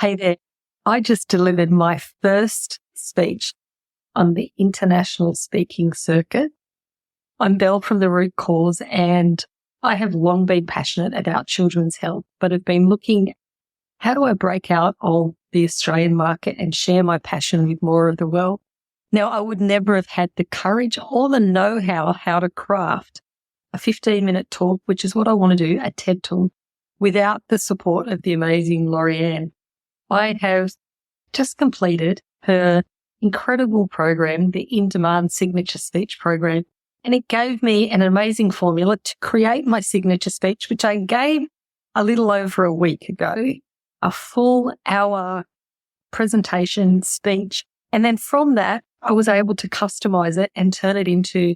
Hey there. I just delivered my first speech on the international speaking circuit. I'm Belle from The Root Cause, and I have long been passionate about children's health, but have been looking, how do I break out of the Australian market and share my passion with more of the world? Now, I would never have had the courage or the know-how how to craft a 15-minute talk, which is what I want to do, a TED Talk, without the support of the amazing Laurie-Ann. I have just completed her incredible program, the In-Demand Signature Speech Program, and it gave me an amazing formula to create my signature speech, which I gave a little over a week ago, a full hour presentation speech. And then from that, I was able to customize it and turn it into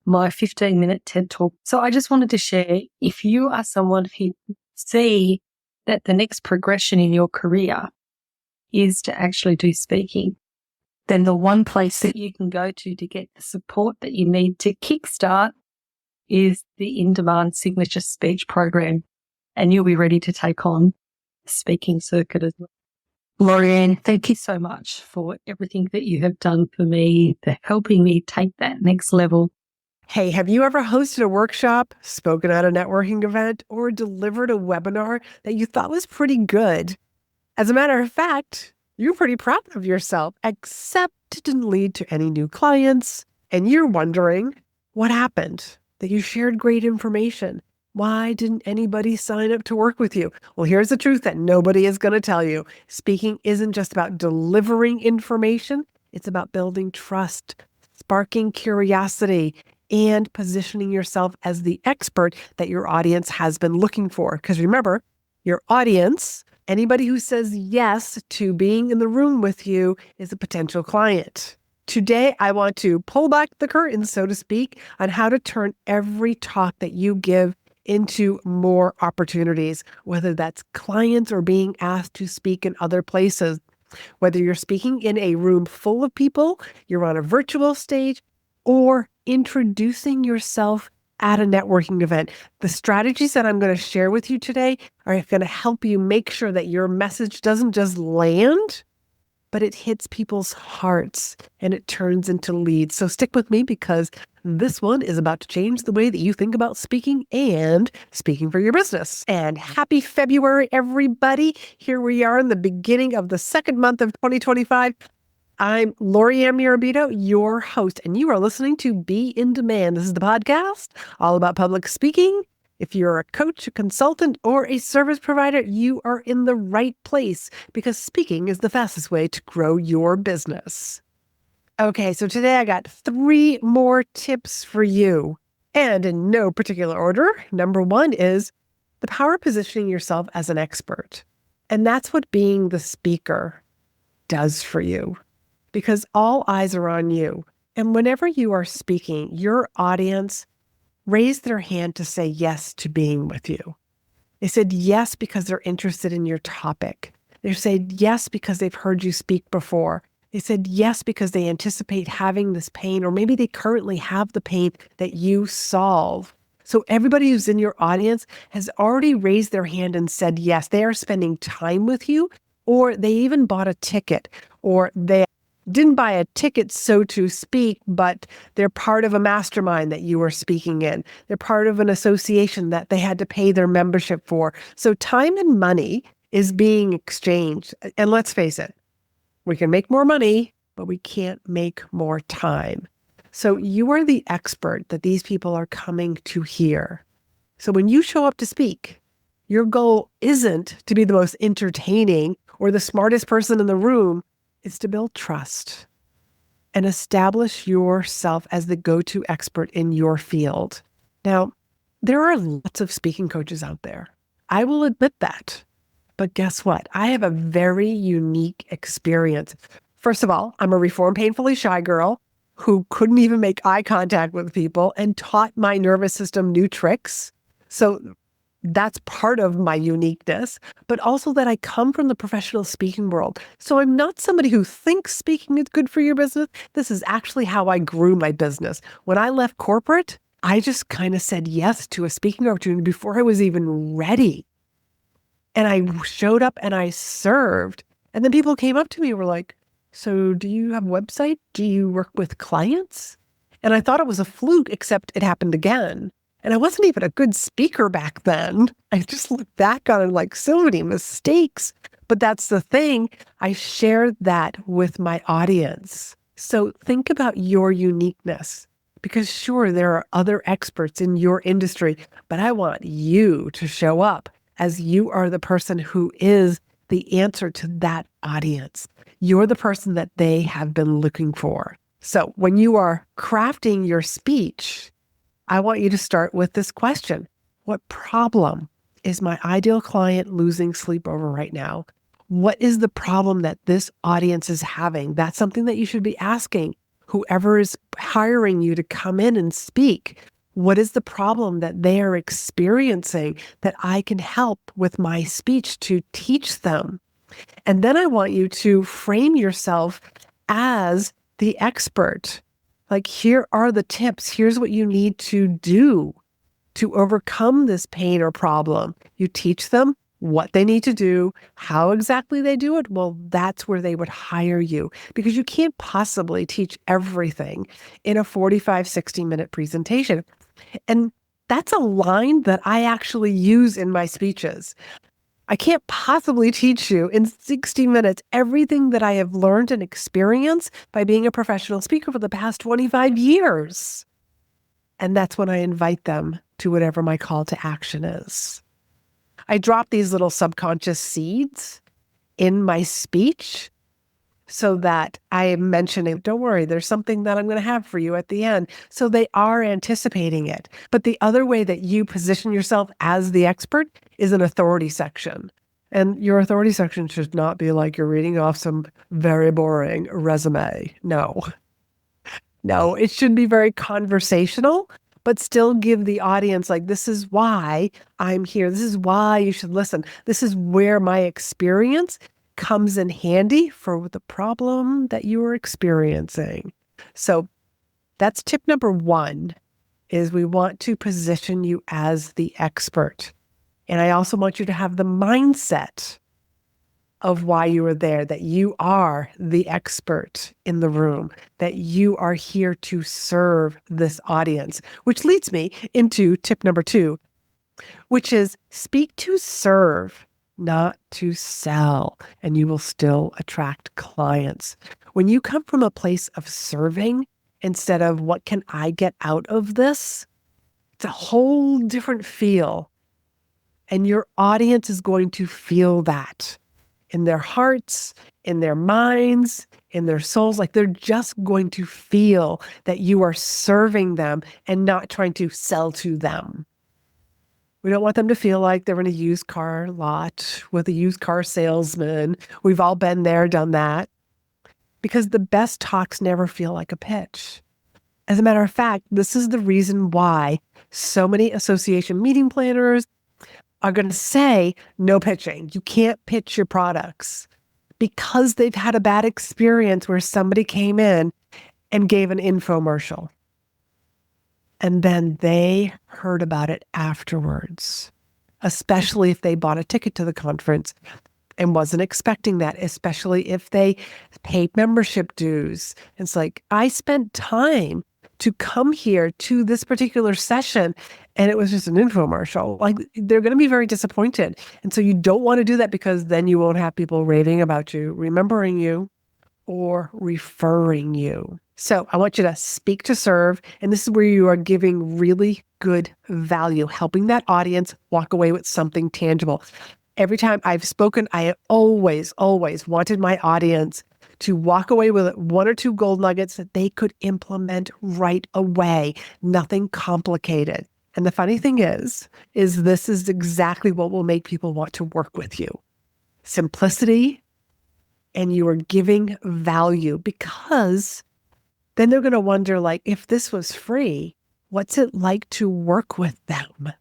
my 15-minute TED Talk. So I just wanted to share, if you are someone who see that the next progression in your career is to actually do speaking, then the one place that you can go to get the support that you need to kickstart is the In-Demand Signature Speech Program, and you'll be ready to take on the speaking circuit as well. Laurie-Ann, thank you so much for everything that you have done for me, for helping me take that next level. Hey, have you ever hosted a workshop, spoken at a networking event, or delivered a webinar that you thought was pretty good? As a matter of fact, you're pretty proud of yourself, except it didn't lead to any new clients, and you're wondering what happened, that you shared great information. Why didn't anybody sign up to work with you? Well, here's the truth that nobody is going to tell you. Speaking isn't just about delivering information. It's about building trust, sparking curiosity, and positioning yourself as the expert that your audience has been looking for. Because remember, your audience, anybody who says yes to being in the room with you, is a potential client. Today, I want to pull back the curtain, so to speak, on how to turn every talk that you give into more opportunities, whether that's clients or being asked to speak in other places. Whether you're speaking in a room full of people, you're on a virtual stage, or introducing yourself at a networking event. The strategies that I'm going to share with you today are going to help you make sure that your message doesn't just land, but it hits people's hearts and it turns into leads. So stick with me, because this one is about to change the way that you think about speaking and speaking for your business. And happy February, everybody. Here we are in the beginning of the second month of 2025. I'm Laurie-Ann Murabito, your host, and you are listening to Be in Demand. This is the podcast all about public speaking. If you're a coach, a consultant, or a service provider, you are in the right place, because speaking is the fastest way to grow your business. Okay, so today I got 3 more tips for you, and in no particular order. Number 1 is the power of positioning yourself as an expert. And that's what being the speaker does for you, because all eyes are on you. And whenever you are speaking, your audience raised their hand to say yes to being with you. They said yes because they're interested in your topic. They said yes because they've heard you speak before. They said yes because they anticipate having this pain, or maybe they currently have the pain that you solve. So everybody who's in your audience has already raised their hand and said yes. They are spending time with you, or they even bought a ticket, or they didn't buy a ticket, so to speak, but they're part of a mastermind that you are speaking in. They're part of an association that they had to pay their membership for. So time and money is being exchanged. And let's face it, we can make more money, but we can't make more time. So you are the expert that these people are coming to hear. So when you show up to speak, your goal isn't to be the most entertaining or the smartest person in the room. It's to build trust and establish yourself as the go-to expert in your field. Now, there are lots of speaking coaches out there. I will admit that. But guess what? I have a very unique experience. First of all, I'm a reformed, painfully shy girl who couldn't even make eye contact with people and taught my nervous system new tricks. So that's part of my uniqueness, but also that I come from the professional speaking world. So I'm not somebody who thinks speaking is good for your business. This is actually how I grew my business. When I left corporate, I just kind of said yes to a speaking opportunity before I was even ready. And I showed up and I served. And then people came up to me and were like, so do you have a website? Do you work with clients? And I thought it was a fluke, except it happened again. And I wasn't even a good speaker back then. I just look back on it like so many mistakes. But that's the thing. I shared that with my audience. So think about your uniqueness, because sure, there are other experts in your industry, but I want you to show up as you are the person who is the answer to that audience. You're the person that they have been looking for. So when you are crafting your speech, I want you to start with this question. What problem is my ideal client losing sleep over right now? What is the problem that this audience is having? That's something that you should be asking whoever is hiring you to come in and speak. What is the problem that they are experiencing that I can help with my speech to teach them? And then I want you to frame yourself as the expert. Like, here are the tips. Here's what you need to do to overcome this pain or problem. You teach them what they need to do, how exactly they do it. Well, that's where they would hire you, because you can't possibly teach everything in a 45, 60-minute presentation. And that's a line that I actually use in my speeches. I can't possibly teach you in 60 minutes everything that I have learned and experienced by being a professional speaker for the past 25 years. And that's when I invite them to whatever my call to action is. I drop these little subconscious seeds in my speech so that I am mentioning, don't worry, there's something that I'm going to have for you at the end. So they are anticipating it. But the other way that you position yourself as the expert is an authority section. And your authority section should not be like you're reading off some very boring resume. No, it should be very conversational, but still give the audience, like, this is why I'm here. This is why you should listen. This is where my experience comes in handy for the problem that you are experiencing. So that's tip number one, is we want to position you as the expert. And I also want you to have the mindset of why you are there, that you are the expert in the room, that you are here to serve this audience, which leads me into tip number two, which is speak to serve, not to sell, and you will still attract clients. When you come from a place of serving instead of what can I get out of this, it's a whole different feel. And your audience is going to feel that in their hearts, in their minds, in their souls. Like, they're just going to feel that you are serving them and not trying to sell to them. We don't want them to feel like they're in a used car lot with a used car salesman. We've all been there, done that. Because the best talks never feel like a pitch. As a matter of fact, this is the reason why so many association meeting planners are going to say no pitching. You can't pitch your products, because they've had a bad experience where somebody came in and gave an infomercial. And then they heard about it afterwards, especially if they bought a ticket to the conference and wasn't expecting that, especially if they paid membership dues. It's like, I spent time to come here to this particular session, and it was just an infomercial. Like, they're going to be very disappointed. And so you don't want to do that, because then you won't have people raving about you, remembering you, or referring you. So I want you to speak to serve. And this is where you are giving really good value, helping that audience walk away with something tangible. Every time I've spoken, I always wanted my audience to walk away with one or two gold nuggets that they could implement right away. Nothing complicated. And the funny thing is this is exactly what will make people want to work with you. Simplicity, and you are giving value, because then they're going to wonder, like, if this was free, what's it like to work with them?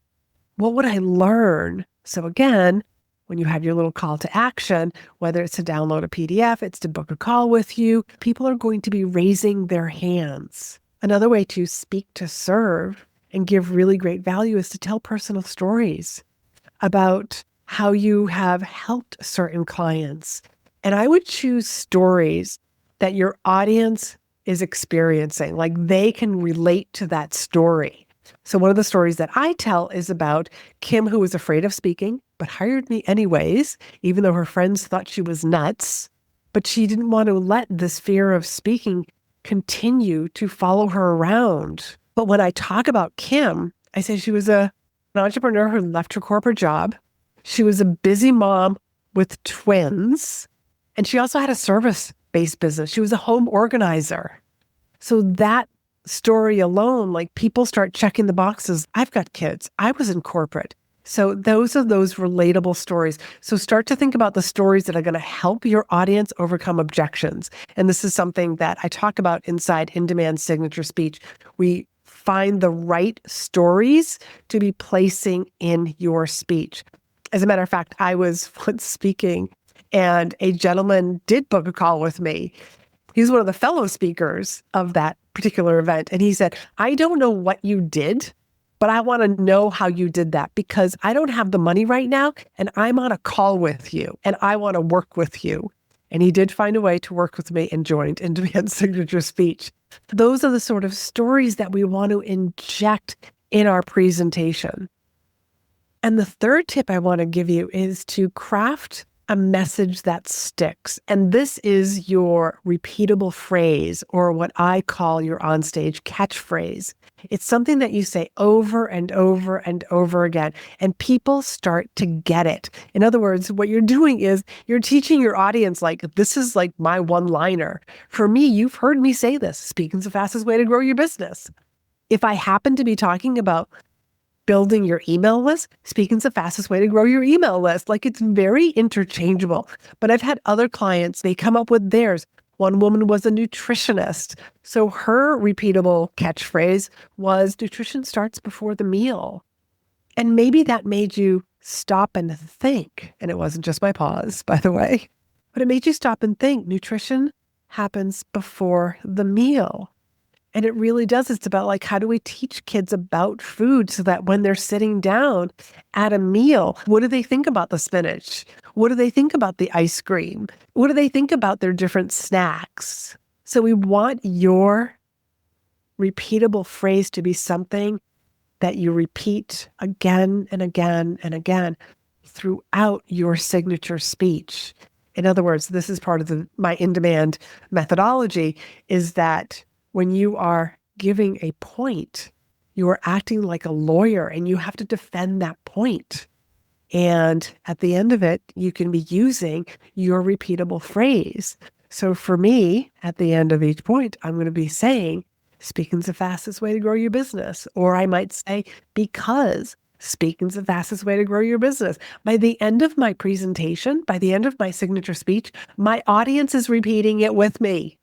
What would I learn? So again, when you have your little call to action, whether it's to download a PDF, it's to book a call with you, people are going to be raising their hands. Another way to speak to serve and give really great value is to tell personal stories about how you have helped certain clients. And I would choose stories that your audience is experiencing, like they can relate to that story. So one of the stories that I tell is about Kim, who was afraid of speaking, but hired me anyways, even though her friends thought she was nuts. But she didn't want to let this fear of speaking continue to follow her around. But when I talk about Kim, I say she was an entrepreneur who left her corporate job. She was a busy mom with twins, and she also had a service-based business. She was a home organizer. So that story alone, like people start checking the boxes. I've got kids. I was in corporate. So those are those relatable stories. So start to think about the stories that are going to help your audience overcome objections. And this is something that I talk about inside In-Demand Signature Speech. We find the right stories to be placing in your speech. As a matter of fact, I was once speaking and a gentleman did book a call with me. He was one of the fellow speakers of that particular event. And he said, I don't know what you did, but I want to know how you did that because I don't have the money right now and I'm on a call with you and I want to work with you. And he did find a way to work with me and joined In-Demand Signature Speech. Those are the sort of stories that we want to inject in our presentation. And the third tip I want to give you is to craft a message that sticks. And this is your repeatable phrase, or what I call your onstage catchphrase. It's something that you say over and over and over again, and people start to get it. In other words, what you're doing is you're teaching your audience, like, this is like my one-liner. For me, you've heard me say this, speaking's the fastest way to grow your business. If I happen to be talking about building your email list, speaking's the fastest way to grow your email list. Like, it's very interchangeable. But I've had other clients, they come up with theirs. One woman was a nutritionist. So her repeatable catchphrase was, nutrition starts before the meal. And maybe that made you stop and think. And it wasn't just my pause, by the way, but it made you stop and think. Nutrition happens before the meal. And it really does. It's about, like, how do we teach kids about food so that when they're sitting down at a meal, what do they think about the spinach? What do they think about the ice cream? What do they think about their different snacks? So we want your repeatable phrase to be something that you repeat again and again and again throughout your signature speech. In other words, this is part of my in-demand methodology, is that when you are giving a point, you are acting like a lawyer and you have to defend that point. And at the end of it, you can be using your repeatable phrase. So for me, at the end of each point, I'm going to be saying, speaking's the fastest way to grow your business. Or I might say, because speaking's the fastest way to grow your business. By the end of my presentation, by the end of my signature speech, my audience is repeating it with me.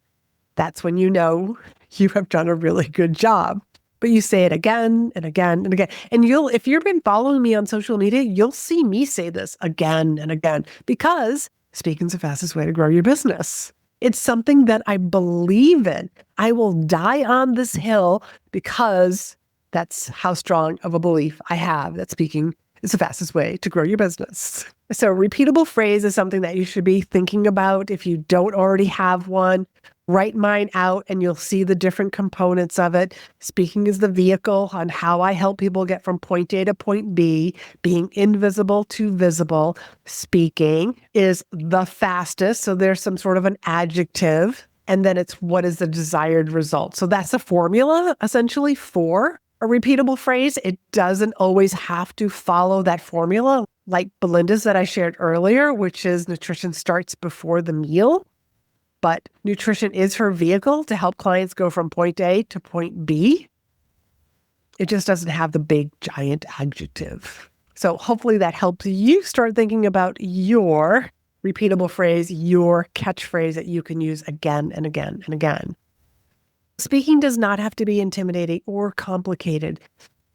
That's when you know you have done a really good job. But you say it again and again and again. And if you've been following me on social media, you'll see me say this again and again, because speaking's the fastest way to grow your business. It's something that I believe in. I will die on this hill because that's how strong of a belief I have that speaking is the fastest way to grow your business. So repeatable phrase is something that you should be thinking about. If you don't already have one, write mine out and you'll see the different components of it. Speaking is the vehicle on how I help people get from point A to point B, being invisible to visible. Speaking is the fastest. So there's some sort of an adjective. And then it's what is the desired result. So that's a formula essentially for a repeatable phrase. It doesn't always have to follow that formula, like Belinda's that I shared earlier, which is nutrition starts before the meal. But nutrition is her vehicle to help clients go from point A to point B. It just doesn't have the big giant adjective. So hopefully that helps you start thinking about your repeatable phrase, your catchphrase that you can use again and again and again. Speaking does not have to be intimidating or complicated.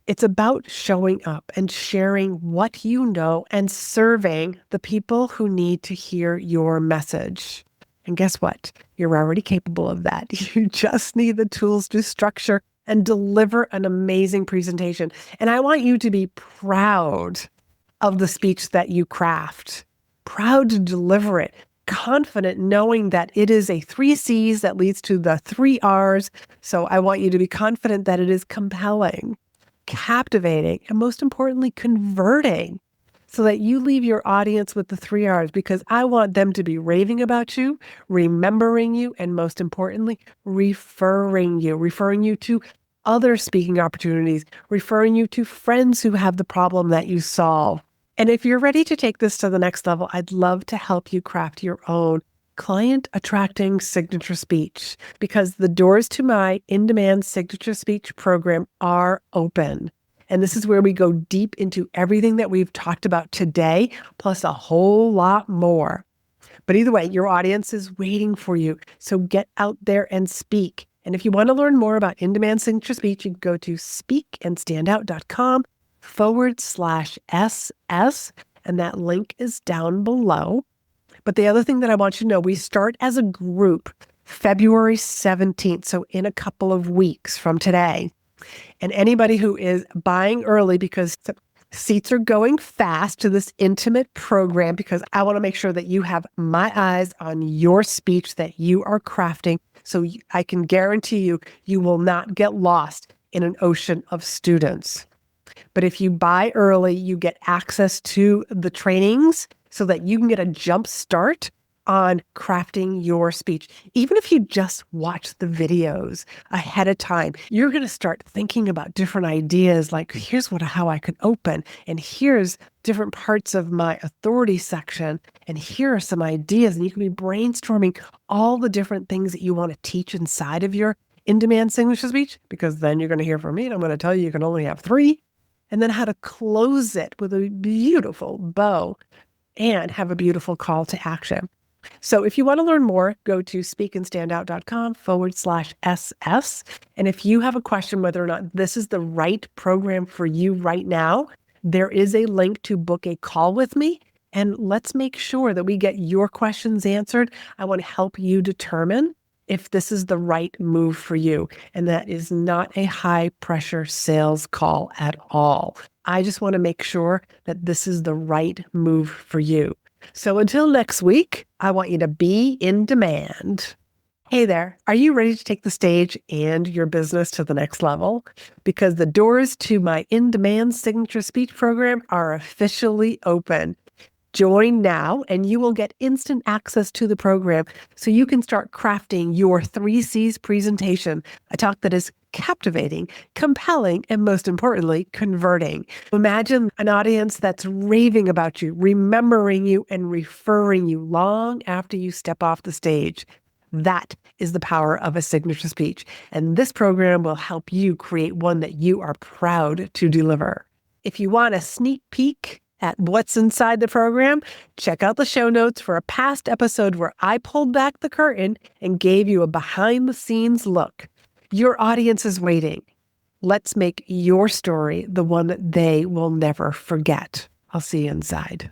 It's about showing up and sharing what you know and serving the people who need to hear your message. And guess what? You're already capable of that. You just need the tools to structure and deliver an amazing presentation. And I want you to be proud of the speech that you craft, proud to deliver it, confident knowing that it is a 3 C's that leads to the 3 R's. So I want you to be confident that it is compelling, captivating, and most importantly, converting, so that you leave your audience with the 3 R's, because I want them to be raving about you, remembering you, and most importantly, referring you to other speaking opportunities, referring you to friends who have the problem that you solve. And if you're ready to take this to the next level, I'd love to help you craft your own client attracting signature speech, because the doors to my in-demand signature speech program are open. And this is where we go deep into everything that we've talked about today, plus a whole lot more. But either way, your audience is waiting for you. So get out there and speak. And if you want to learn more about in-demand signature speech, you can go to speakandstandout.com/SS. And that link is down below. But the other thing that I want you to know, we start as a group February 17th. So in a couple of weeks from today. And anybody who is buying early, because seats are going fast to this intimate program, because I want to make sure that you have my eyes on your speech that you are crafting. So I can guarantee you, you will not get lost in an ocean of students. But if you buy early, you get access to the trainings so that you can get a jump start on crafting your speech. Even if you just watch the videos ahead of time, you're going to start thinking about different ideas, like here's how I could open, and here's different parts of my authority section, and here are some ideas, and you can be brainstorming all the different things that you want to teach inside of your in-demand signature speech, because then you're going to hear from me, and I'm going to tell you can only have 3, and then how to close it with a beautiful bow and have a beautiful call to action. So if you want to learn more, go to speakandstandout.com/SS. And if you have a question whether or not this is the right program for you right now, there is a link to book a call with me. And let's make sure that we get your questions answered. I want to help you determine if this is the right move for you. And that is not a high pressure sales call at all. I just want to make sure that this is the right move for you. So until next week, I want you to be in demand. Hey there, are you ready to take the stage and your business to the next level? Because the doors to my in-demand signature speech program are officially open. Join now and you will get instant access to the program so you can start crafting your 3 C's presentation, a talk that is captivating, compelling, and most importantly, converting. Imagine an audience that's raving about you, remembering you, and referring you long after you step off the stage. That is the power of a signature speech. And this program will help you create one that you are proud to deliver. If you want a sneak peek at what's inside the program, check out the show notes for a past episode where I pulled back the curtain and gave you a behind-the-scenes look. Your audience is waiting. Let's make your story the one that they will never forget. I'll see you inside.